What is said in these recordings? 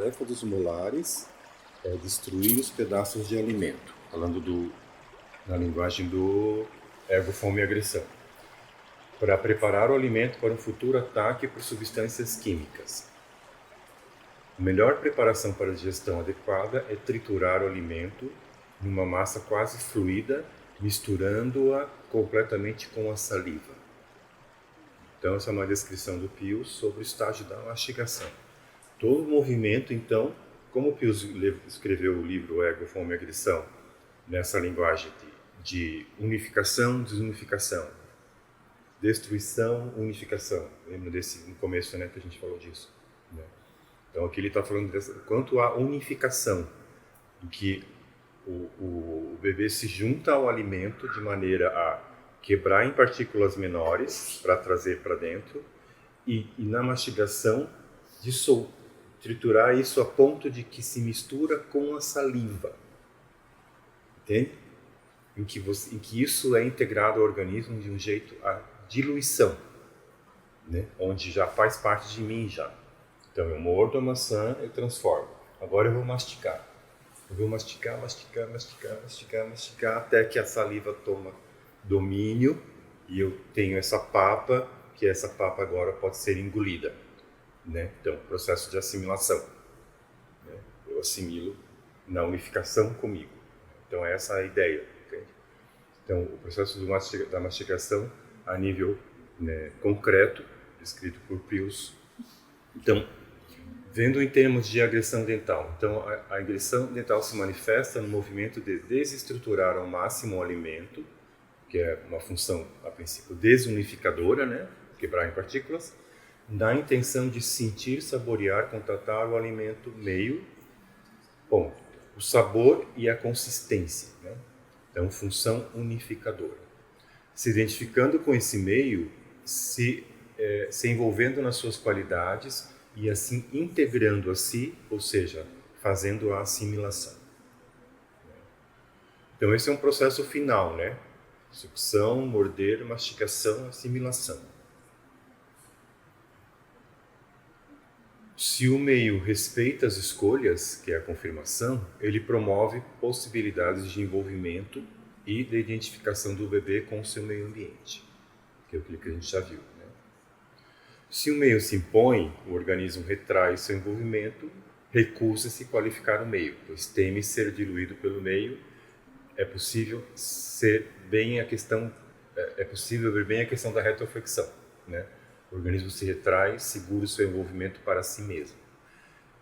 tarefa dos molares é destruir os pedaços de alimento, falando na linguagem do ergo, fome e agressão, para preparar o alimento para um futuro ataque por substâncias químicas. A melhor preparação para a digestão adequada é triturar o alimento numa massa quase fluida, misturando-a completamente com a saliva. Então, essa é uma descrição do Pius sobre o estágio da mastigação. Todo o movimento, então, como o Pius escreveu o livro Ergo, Fome e Agressão, nessa linguagem de unificação, desunificação, destruição, unificação. Lembra no começo, né, que a gente falou disso? Né? Então, aqui ele está falando quanto à unificação, do que o bebê se junta ao alimento de maneira a quebrar em partículas menores para trazer para dentro e na mastigação triturar isso a ponto de que se mistura com a saliva. Entende? Em que isso é integrado ao organismo de um jeito a diluição, né? Onde já faz parte de mim já. Então eu mordo a maçã, eu transformo. Agora eu vou mastigar. Eu vou mastigar até que a saliva toma domínio e eu tenho essa papa, que essa papa agora pode ser engolida, né? Então, processo de assimilação, né? Eu assimilo na unificação comigo. Então, essa é a ideia. Entende? Então, o processo da mastigação a nível, né, concreto, descrito por Pius. Então, vendo em termos de agressão dental. Então, a agressão dental se manifesta no movimento de desestruturar ao máximo o alimento, que é uma função, a princípio, desunificadora, né? Quebrar em partículas, na intenção de sentir, saborear, contatar o alimento meio, bom, o sabor e a consistência, né? Então, função unificadora. Se identificando com esse meio, se envolvendo nas suas qualidades e assim integrando a si, ou seja, fazendo a assimilação. Então esse é um processo final, né? Sucção, morder, mastigação, assimilação. Se o meio respeita as escolhas, que é a confirmação, ele promove possibilidades de envolvimento e de identificação do bebê com o seu meio ambiente, que é aquilo que a gente já viu. Se o meio se impõe, o organismo retrai seu envolvimento, recusa-se qualificar o meio, pois teme ser diluído pelo meio. É possível ver bem a questão da retroflexão, né? O organismo se retrai, segura o seu envolvimento para si mesmo.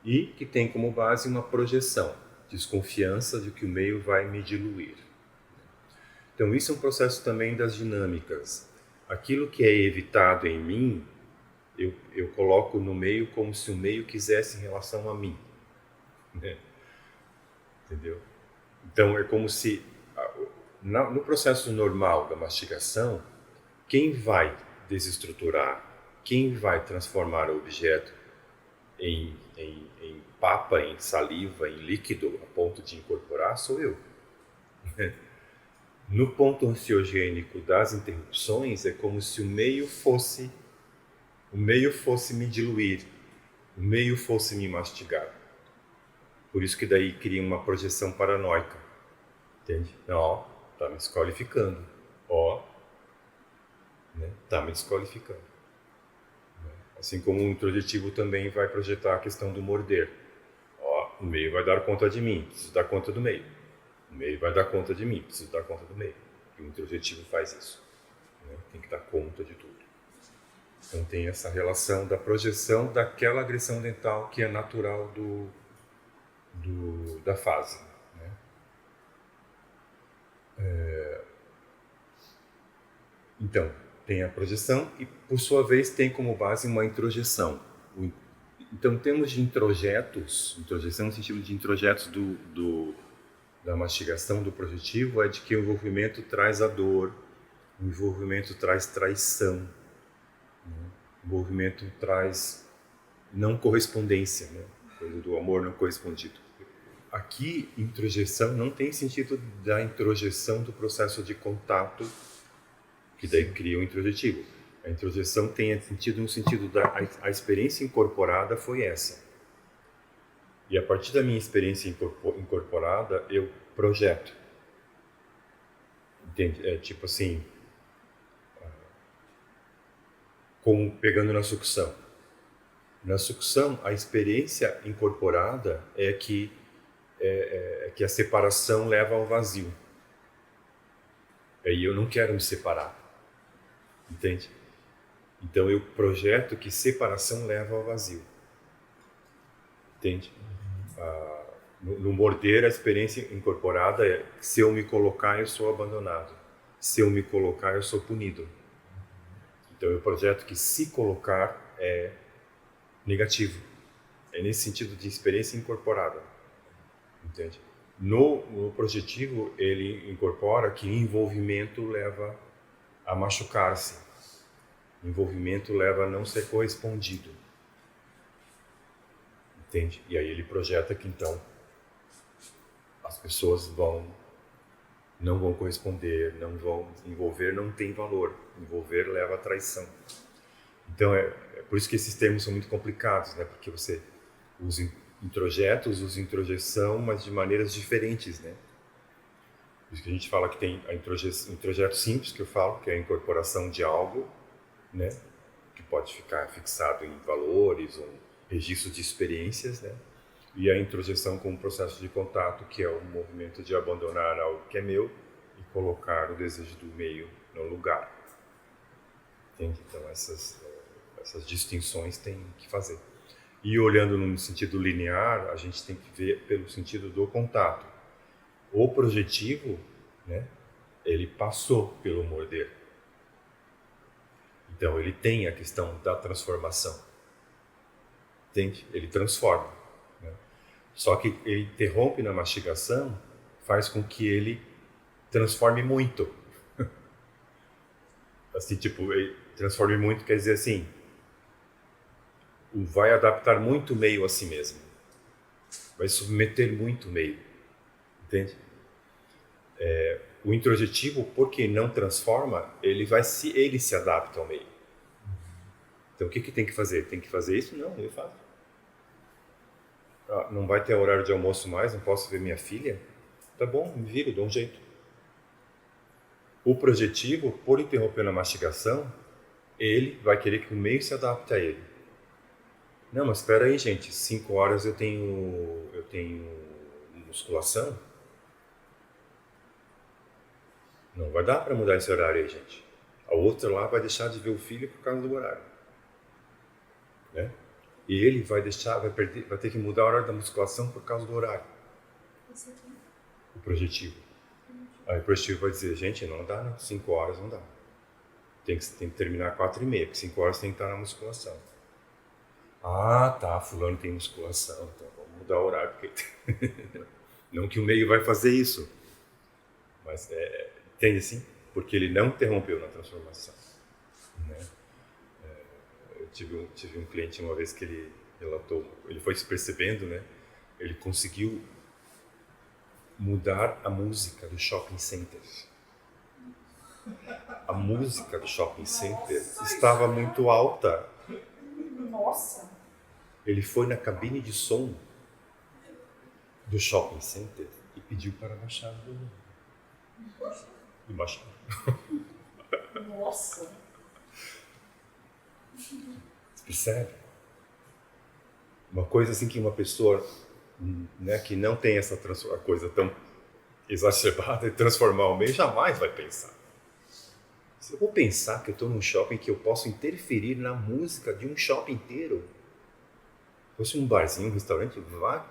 E que tem como base uma projeção, desconfiança de que o meio vai me diluir. Então isso é um processo também das dinâmicas. Aquilo que é evitado em mim, eu coloco no meio como se o meio quisesse em relação a mim, né? Entendeu? Então é como se no processo normal da mastigação, quem vai desestruturar, quem vai transformar o objeto em papa, em saliva, em líquido, a ponto de incorporar, sou eu. No ponto ansiogênico das interrupções, é como se o meio fosse me diluir, o meio fosse me mastigar. Por isso que daí cria uma projeção paranoica. Entende? Ó, tá me desqualificando. Ó, né? Tá me desqualificando. Assim como o introjetivo também vai projetar a questão do morder. Ó, o meio vai dar conta de mim, preciso dar conta do meio. O meio vai dar conta de mim, preciso dar conta do meio. E o introjetivo faz isso, né? Tem que dar conta de tudo. Então tem essa relação da projeção daquela agressão dental que é natural da fase, né? Então, tem a projeção e, por sua vez, tem como base uma introjeção. Então, em termos de introjeção no sentido de introjetos da mastigação do projetivo, é de que o envolvimento traz a dor, o envolvimento traz traição, né? O envolvimento traz não correspondência, né? Coisa do amor não correspondido. Aqui, introjeção não tem sentido da introjeção do processo de contato, que daí cria o introjetivo. A introjeção tem sentido no sentido da a experiência incorporada foi essa. E a partir da minha experiência incorporada, eu projeto. Entende? É tipo assim, como pegando na sucção. Na sucção, a experiência incorporada é que a separação leva ao vazio. Aí eu não quero me separar, entende? Então eu projeto que separação leva ao vazio, entende? No morder, a experiência incorporada é: se eu me colocar, eu sou abandonado. Se eu me colocar, eu sou punido. Então eu projeto que se colocar é negativo. É nesse sentido de experiência incorporada, entende? No projetivo, ele incorpora que envolvimento leva a machucar-se. Envolvimento leva a não ser correspondido, entende? E aí ele projeta que então as pessoas não vão corresponder, não vão envolver, não tem valor. Envolver leva a traição. Então é por isso que esses termos são muito complicados, né? Porque você usa introjetos, usa introjeção, mas de maneiras diferentes, né? Por isso que a gente fala que tem o introjeto simples, que eu falo, que é a incorporação de algo, né? Que pode ficar fixado em valores ou registros de experiências, né? E a introjeção como processo de contato, que é o movimento de abandonar algo que é meu e colocar o desejo do meio no lugar. Entende? Então essas distinções tem que fazer. E olhando no sentido linear, a gente tem que ver pelo sentido do contato. O projetivo, né, ele passou pelo morder. Então ele tem a questão da transformação. Entende? Ele transforma. Né? Só que ele interrompe na mastigação, faz com que ele transforme muito. Assim, tipo, ele transforme muito quer dizer assim, vai adaptar muito o meio a si mesmo. Vai submeter muito o meio. Entende? O introjetivo, porque não transforma, ele se adapta ao meio. Então o que tem que fazer? Tem que fazer isso? Não, eu faço. Não vai ter horário de almoço mais, não posso ver minha filha? Tá bom, me viro, dou um jeito. O projetivo, por interromper a mastigação, ele vai querer que o meio se adapte a ele. Não, mas espera aí, gente, 5 horas eu tenho musculação? Não vai dar para mudar esse horário aí, gente. A outra lá vai deixar de ver o filho por causa do horário. Né? E ele vai ter que mudar a hora da musculação por causa do horário. O projetivo. Aí o projetivo vai dizer, gente, não dá não, 5 horas não dá. Tem que terminar 4h30, porque 5 horas tem que estar na musculação. Ah, tá, fulano tem musculação, então vamos mudar o horário. Porque... não que o meio vai fazer isso, mas entende assim? Porque ele não interrompeu na transformação. Né? Eu tive um cliente uma vez que ele relatou, ele foi se percebendo, né? Ele conseguiu mudar a música do shopping center. A música do shopping center estava muito alta. Nossa! Ele foi na cabine de som do shopping center e pediu para baixar o volume. E baixar. Nossa! Você percebe? Uma coisa assim que uma pessoa, né, que não tem essa coisa tão exacerbada de transformar o meio, jamais vai pensar. Se eu vou pensar que eu estou num shopping que eu posso interferir na música de um shopping inteiro, se fosse um barzinho, um restaurante, vai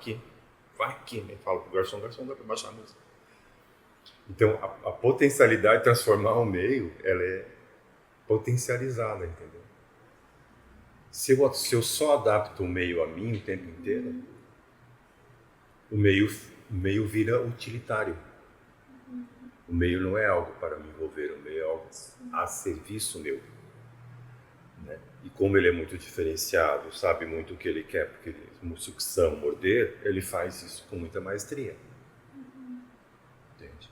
que, né? Fala pro garçom dá para baixar a música. Então, a potencialidade de transformar o meio, ela é potencializada, entendeu? Se eu só adapto o meio a mim o tempo inteiro, o meio vira utilitário. O meio não é algo para me envolver, o meio é algo a serviço meu. Né? E como ele é muito diferenciado, sabe muito o que ele quer, porque sucção, morder, ele faz isso com muita maestria. Entende?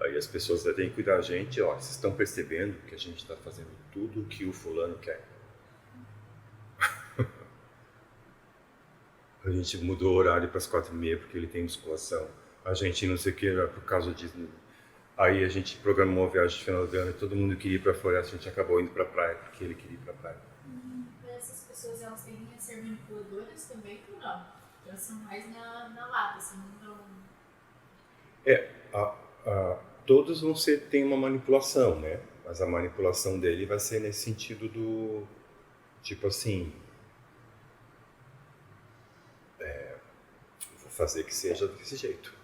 Aí as pessoas têm que cuidar da gente, ó, vocês estão percebendo que a gente está fazendo tudo o que o fulano quer. A gente mudou o horário para as 4h30 porque ele tem musculação. A gente não sei o que, era por causa disso. Aí a gente programou uma viagem de final de ano e todo mundo queria ir para a floresta, a gente acabou indo para a praia porque ele queria ir para a praia. Essas pessoas, elas tendem a ser manipuladoras também ou não? Elas são mais na lata, assim, não... Todos vão tem uma manipulação, né? Mas a manipulação dele vai ser nesse sentido do, tipo assim, vou fazer que seja desse jeito.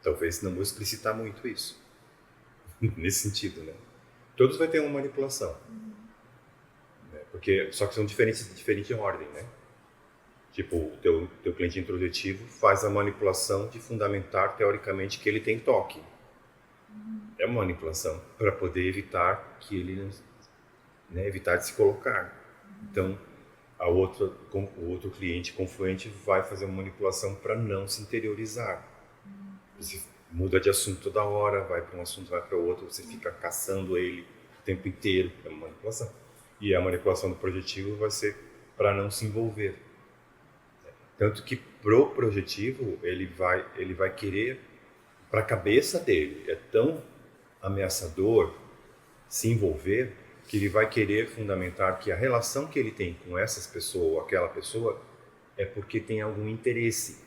Talvez não vou explicitar muito isso. Nesse sentido, né? Todos vai ter uma manipulação. Né? Porque, só que são diferente ordem, né? Tipo, o teu cliente introspectivo faz a manipulação de fundamentar, teoricamente, que ele tem toque. É uma manipulação para poder evitar que ele, né, evitar de se colocar. Então, o outro cliente confluente vai fazer uma manipulação para não se interiorizar. Você muda de assunto toda hora, vai para um assunto, vai para outro, você fica caçando ele o tempo inteiro. É uma manipulação. E a manipulação do projetivo vai ser para não se envolver. Tanto que pro projetivo ele vai querer, para a cabeça dele, é tão ameaçador se envolver que ele vai querer fundamentar que a relação que ele tem com essas pessoas ou aquela pessoa é porque tem algum interesse.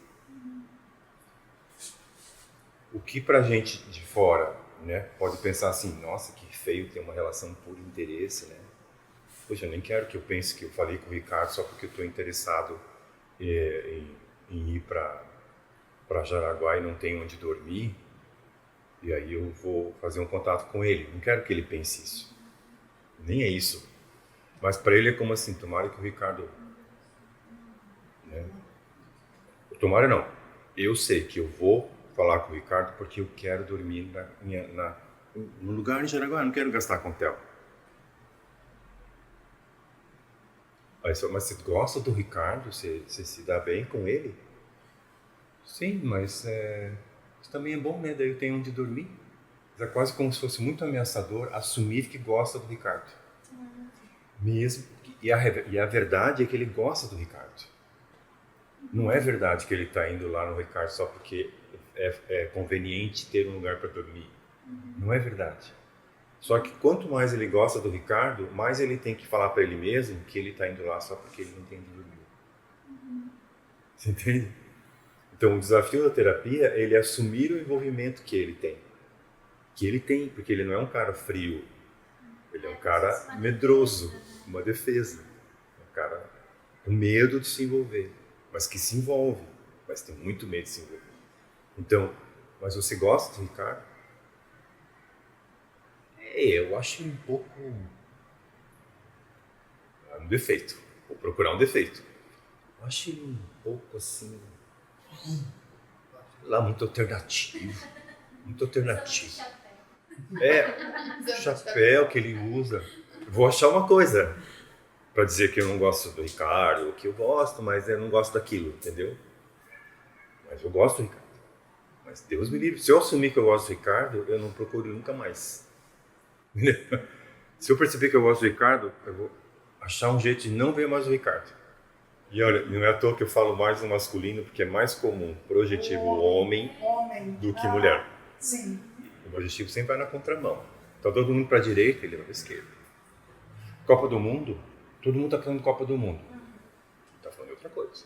O que pra gente de fora, né, pode pensar assim, nossa, que feio ter uma relação por interesse, né? Poxa, eu nem quero que eu pense que eu falei com o Ricardo só porque eu estou interessado em ir para Jaraguá e não tenho onde dormir, e aí eu vou fazer um contato com ele. Não quero que ele pense isso. Nem é isso. Mas para ele é como assim, tomara que o Ricardo... Né? Tomara não. Eu sei que eu vou falar com o Ricardo porque eu quero dormir no lugar em Jaraguá, não quero gastar com hotel. Mas você gosta do Ricardo? Você se dá bem com ele? Sim, mas isso também é bom, né? Daí eu tenho onde dormir. É quase como se fosse muito ameaçador assumir que gosta do Ricardo. Mesmo. E a verdade é que ele gosta do Ricardo. Não é verdade que ele está indo lá no Ricardo só porque é conveniente ter um lugar para dormir. Não é verdade. Só que quanto mais ele gosta do Ricardo, mais ele tem que falar para ele mesmo que ele está indo lá só porque ele não tem onde dormir. Você entende? Então o desafio da terapia é ele assumir o envolvimento que ele tem. Que ele tem, porque ele não é um cara frio. Ele é um cara medroso, uma defesa. Um cara com medo de se envolver, mas que se envolve, mas tem muito medo de se envolver. Então, mas você gosta do Ricardo? Eu acho ele um pouco... um defeito. Vou procurar um defeito. Eu acho ele um pouco assim... lá, muito alternativo. Muito alternativo. O chapéu que ele usa. Vou achar uma coisa para dizer que eu não gosto do Ricardo, que eu gosto, mas eu não gosto daquilo, entendeu? Mas eu gosto do Ricardo. Mas Deus me livre. Se eu assumir que eu gosto do Ricardo, eu não procuro nunca mais. Se eu perceber que eu gosto do Ricardo, eu vou achar um jeito de não ver mais o Ricardo. E olha, não é à toa que eu falo mais no masculino, porque é mais comum projetivo homem do que mulher. Sim. O projetivo sempre vai na contramão. Tá todo mundo para a direita, ele vai para a esquerda. Copa do Mundo, todo mundo está falando de Copa do Mundo. Está falando de outra coisa.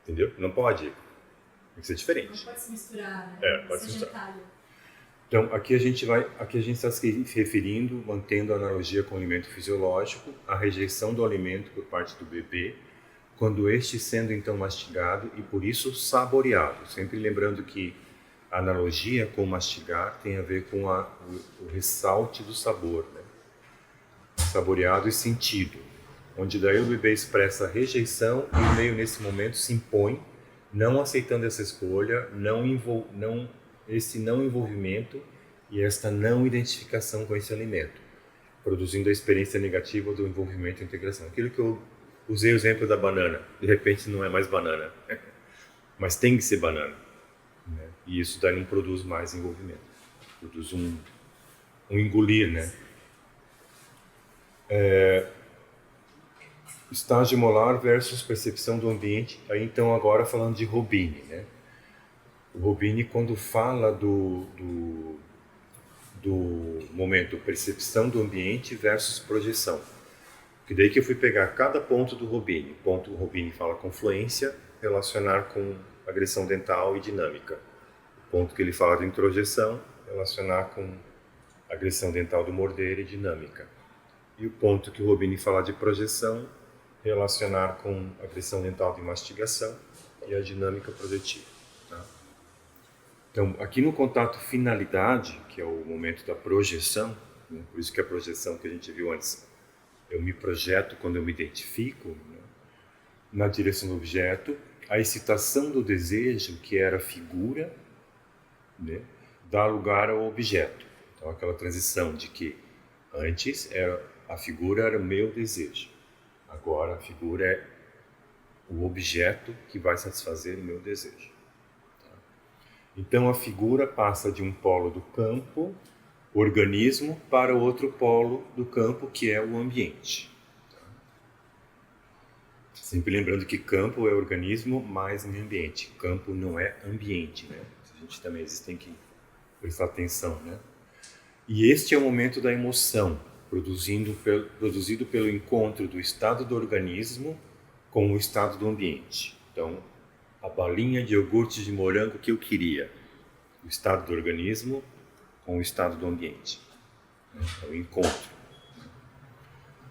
Entendeu? Não pode. Tem que ser diferente. Não pode se misturar, né? Pode se misturar. Então, aqui a gente está se referindo, mantendo a analogia com o alimento fisiológico, a rejeição do alimento por parte do bebê, quando este sendo então mastigado e por isso saboreado. Sempre lembrando que a analogia com mastigar tem a ver com o ressalte do sabor, né? Saboreado e sentido, onde daí o bebê expressa rejeição e o meio nesse momento se impõe, não aceitando essa escolha, esse não envolvimento e esta não identificação com esse alimento, produzindo a experiência negativa do envolvimento e integração. Aquilo que eu usei o exemplo da banana, de repente não é mais banana, mas tem que ser banana, né? E isso daí não produz mais envolvimento, produz um engolir, né? Estágio molar versus percepção do ambiente. Aí então agora falando de Robini, né? O Robini, quando fala do momento percepção do ambiente versus projeção. Que daí que eu fui pegar cada ponto do Robini. Ponto do Robini fala confluência, relacionar com agressão dental e dinâmica. O ponto que ele fala de introjeção, relacionar com agressão dental do morder e dinâmica. E o ponto que o Robini fala de projeção, relacionar com agressão dental de mastigação e a dinâmica projetiva. Tá? Então, aqui no contato finalidade, que é o momento da projeção, né? Por isso que a projeção que a gente viu antes, eu me projeto quando eu me identifico, né? Na direção do objeto, a excitação do desejo, que era a figura, né? Dá lugar ao objeto. Então, aquela transição de que antes a figura era o meu desejo, agora a figura é o objeto que vai satisfazer o meu desejo. Então a figura passa de um polo do campo, organismo, para o outro polo do campo, que é o ambiente. Sempre lembrando que campo é organismo mais meio ambiente. Campo não é ambiente, né? A gente também tem que prestar atenção, né? E este é o momento da emoção, produzido pelo encontro do estado do organismo com o estado do ambiente. Então, a balinha de iogurte de morango que eu queria, o estado do organismo com o estado do ambiente. É o encontro.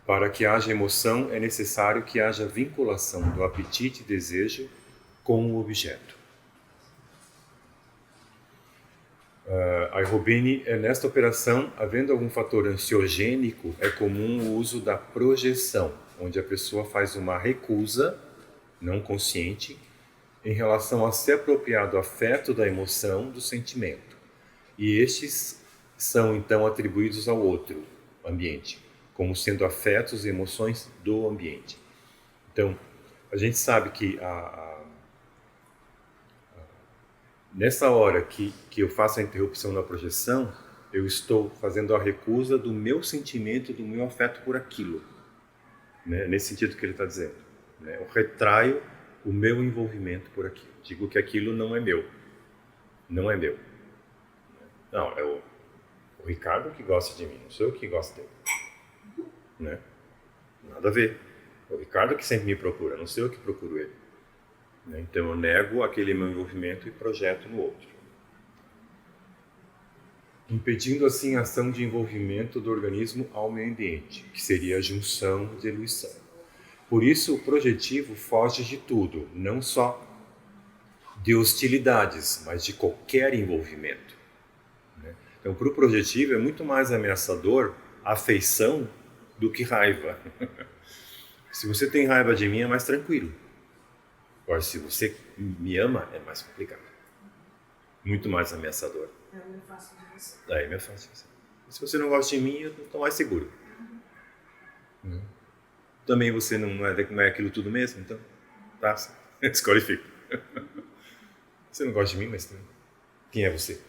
Para que haja emoção, é necessário que haja vinculação do apetite e desejo com o objeto. A Robini, nesta operação, havendo algum fator ansiogênico, é comum o uso da projeção, onde a pessoa faz uma recusa, não consciente, em relação a se apropriar do afeto, da emoção, do sentimento. E estes são, então, atribuídos ao outro ambiente, como sendo afetos e emoções do ambiente. Então, a gente sabe que nessa hora que eu faço a interrupção na projeção, eu estou fazendo a recusa do meu sentimento, do meu afeto por aquilo. Né? Nesse sentido que ele está dizendo. Né? Eu retraio o meu envolvimento por aquilo. Digo que aquilo não é meu. Não é meu. Não, é o Ricardo que gosta de mim, não sou eu que gosto dele. Né? Nada a ver. É o Ricardo que sempre me procura, não sou eu que procuro ele. Então eu nego aquele meu envolvimento e projeto no outro. Impedindo assim a ação de envolvimento do organismo ao meio ambiente, que seria a junção de diluição. Por isso o projetivo foge de tudo, não só de hostilidades, mas de qualquer envolvimento. Então para o projetivo é muito mais ameaçador a afeição do que raiva. Se você tem raiva de mim é mais tranquilo. Agora, se você me ama, é mais complicado. Muito mais ameaçador. Eu me afasto de você. Daí me afasto de você. Se você não gosta de mim, eu estou mais seguro. Também você não é aquilo tudo mesmo, então tá, desqualifica. Você não gosta de mim, mas quem é você?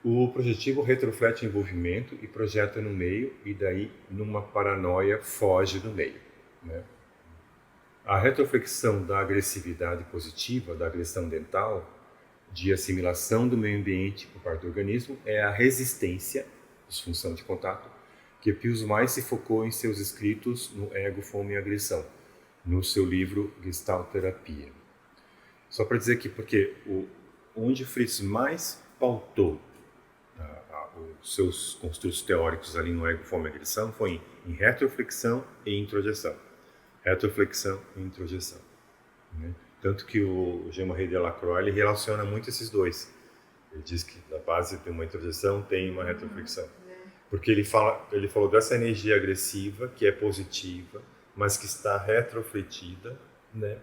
O projetivo retroflete o envolvimento e projeta no meio, e daí, numa paranoia, foge do meio. Né? A retroflexão da agressividade positiva, da agressão dental, de assimilação do meio ambiente por parte do organismo, é a resistência, disfunção de contato, que Pius mais se focou em seus escritos no Ego, Fome e Agressão, no seu livro Gestaltterapia. Só para dizer aqui, porque onde Fritz mais pautou os seus construtos teóricos ali no Ego, Fome e Agressão foi em retroflexão e introjeção. Retroflexão e introjeção. Né? Tanto que o Jean-Marie Delacroix ele relaciona muito esses dois. Ele diz que na base de uma introjeção tem uma retroflexão. Porque ele falou dessa energia agressiva que é positiva, mas que está retrofletida, né?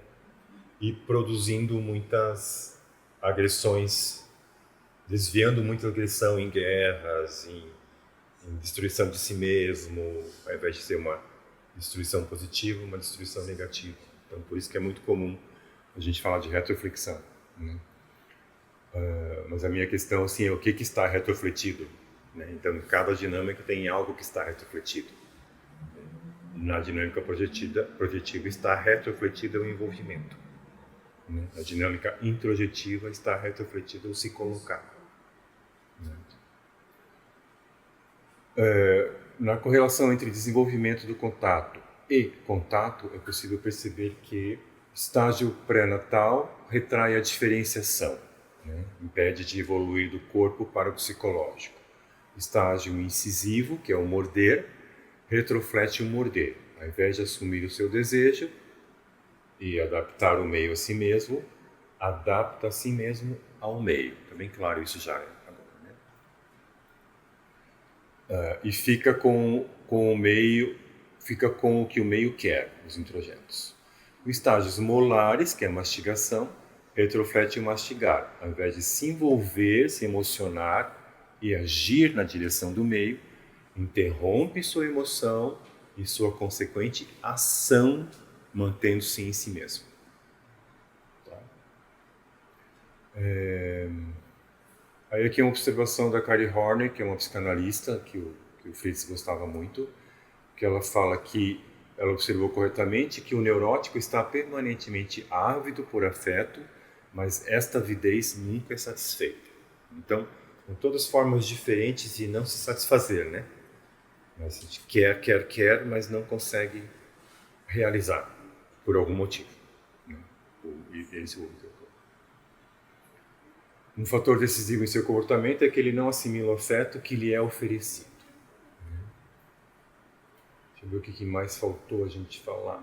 E produzindo muitas agressões, desviando muita agressão em guerras, em destruição de si mesmo, ao invés de ser uma destruição positiva, uma destruição negativa. Então, por isso que é muito comum a gente falar de retroflexão. Né? Mas a minha questão assim, é o que está retrofletido. Né? Então, em cada dinâmica tem algo que está retrofletido. Na dinâmica projetiva está retrofletido o envolvimento. Né? Na dinâmica introjetiva está retrofletido o se colocar. Né? Na correlação entre desenvolvimento do contato e contato, é possível perceber que estágio pré-natal retrai a diferenciação, né? Impede de evoluir do corpo para o psicológico. Estágio incisivo, que é o morder, retroflete o morder. Ao invés de assumir o seu desejo e adaptar o meio a si mesmo, adapta a si mesmo ao meio. Está bem claro isso já agora, né? E fica com o meio, fica com o que o meio quer, os introjetos. Os estágios molares, que é a mastigação, retroflete o mastigar. Ao invés de se envolver, se emocionar e agir na direção do meio, interrompe sua emoção e sua consequente ação, mantendo-se em si mesmo. Tá? Aí aqui é uma observação da Kari Horner, que é uma psicanalista que o Fritz gostava muito, que ela fala que ela observou corretamente que o neurótico está permanentemente ávido por afeto, mas esta avidez nunca é satisfeita. Então, com todas as formas diferentes de não se satisfazer, né? Mas a gente quer, mas não consegue realizar, por algum motivo. Né? Um fator decisivo em seu comportamento é que ele não assimila o afeto que lhe é oferecido. Deixa eu ver o que mais faltou a gente falar.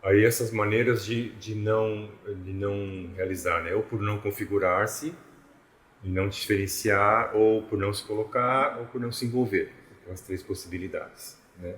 Aí essas maneiras de não realizar, né? Ou por não configurar-se, e não diferenciar, ou por não se colocar, ou por não se envolver. As três possibilidades, né?